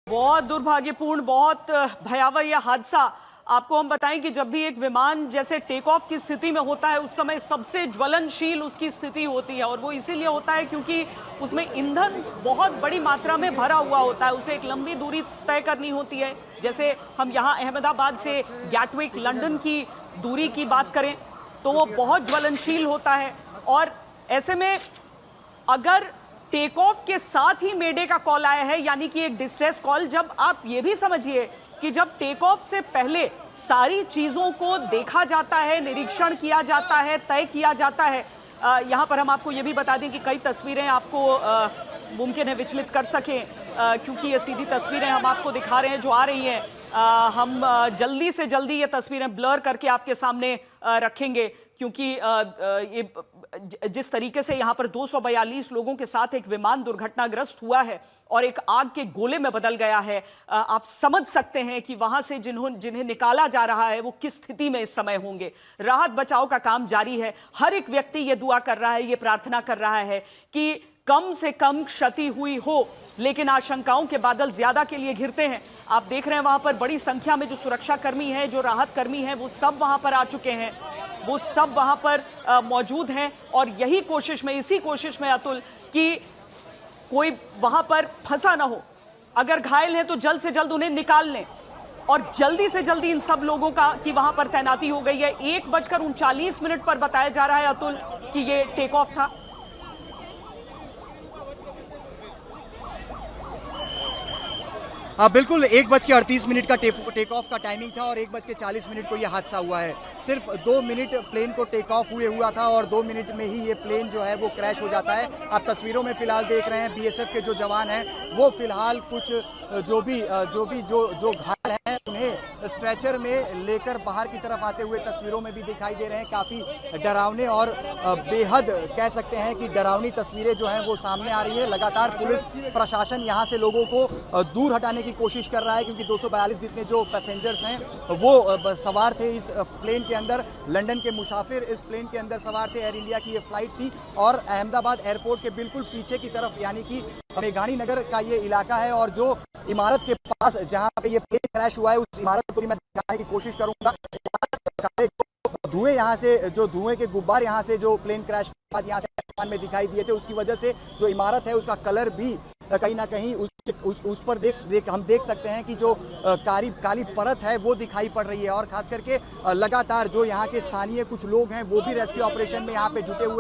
बहुत दुर्भाग्यपूर्ण, बहुत भयावह यह हादसा। आपको हम बताएं कि जब भी एक विमान जैसे टेक ऑफ की स्थिति में होता है उस समय सबसे ज्वलनशील उसकी स्थिति होती है, और वो इसीलिए होता है क्योंकि उसमें ईंधन बहुत बड़ी मात्रा में भरा हुआ होता है। उसे एक लंबी दूरी तय करनी होती है। जैसे हम यहाँ अहमदाबाद से गैटविक लंदन की दूरी की बात करें तो वो बहुत ज्वलनशील होता है। और ऐसे में अगर टेक ऑफ के साथ ही मेडे का कॉल आया है, यानी कि एक डिस्ट्रेस कॉल, जब आप ये भी समझिए कि जब टेक ऑफ से पहले सारी चीज़ों को देखा जाता है, निरीक्षण किया जाता है, तय किया जाता है। यहाँ पर हम आपको ये भी बता दें कि कई तस्वीरें आपको मुमकिन है विचलित कर सकें, क्योंकि ये सीधी तस्वीरें हम आपको दिखा रहे हैं जो आ रही हैं। हम जल्दी से जल्दी ये तस्वीरें ब्लर करके आपके सामने रखेंगे, क्योंकि ये जिस तरीके से यहाँ पर 242 लोगों के साथ एक विमान दुर्घटनाग्रस्त हुआ है और एक आग के गोले में बदल गया है, आप समझ सकते हैं कि वहां से जिन्हें निकाला जा रहा है वो किस स्थिति में इस समय होंगे। राहत बचाव का काम जारी है। हर एक व्यक्ति ये दुआ कर रहा है, ये प्रार्थना कर रहा है कि कम से कम क्षति हुई हो, लेकिन आशंकाओं के बादल ज्यादा के लिए घिरते हैं। आप देख रहे हैं वहां पर बड़ी संख्या में जो सुरक्षा कर्मी हैं, जो राहत कर्मी हैं, वो सब वहां पर आ चुके हैं, वो सब वहां पर मौजूद हैं। और यही कोशिश में, इसी कोशिश में अतुल, कि कोई वहां पर फंसा ना हो। अगर घायल हैं तो जल्द से जल्द उन्हें निकाल लें, और जल्दी से जल्दी इन सब लोगों का की वहां पर तैनाती हो गई है। 1:39 पर बताया जा रहा है अतुल कि ये टेक ऑफ था। हाँ बिल्कुल, 1:38 का टेक ऑफ का टाइमिंग था और 1:40 को यह हादसा हुआ है। सिर्फ 2 मिनट प्लेन को टेक ऑफ हुआ था और 2 मिनट में ही ये प्लेन जो है वो क्रैश हो जाता है। आप तस्वीरों में फिलहाल देख रहे हैं बीएसएफ के जो जवान हैं वो फिलहाल कुछ जो घायल हैं उन्हें स्ट्रेचर में लेकर बाहर की तरफ आते हुए तस्वीरों में भी दिखाई दे रहे हैं। काफ़ी डरावने और बेहद कह सकते हैं कि डरावनी तस्वीरें जो हैं वो सामने आ रही है। लगातार पुलिस प्रशासन यहाँ से लोगों को दूर हटाने की कोशिश कर रहा है, क्योंकि 242 जितने जो पैसेंजर्स हैं वो सवार थे इस प्लेन के अंदर। लंदन के मुसाफिर इस प्लेन के अंदर सवार थे। एयर इंडिया की ये फ्लाइट थी और अहमदाबाद एयरपोर्ट के बिल्कुल पीछे की तरफ, यानी कि मेघानी नगर का ये इलाका है। और जो इमारत के पास जहां पे ये प्लेन क्रैश हुआ है उस इमारत को भी मैं दिखाने की कोशिश करूंगा। धुएं यहाँ से, जो धुएं के गुब्बार यहाँ से जो प्लेन क्रैश के बाद यहाँ से आसमान में दिखाई दिए थे, उसकी वजह से जो इमारत है उसका कलर भी कहीं ना कहीं उस पर हम देख सकते हैं कि जो काली परत है वो दिखाई पड़ रही है। और खास करके लगातार जो यहाँ के स्थानीय कुछ लोग हैं वो भी रेस्क्यू ऑपरेशन में यहाँ पे जुटे हुए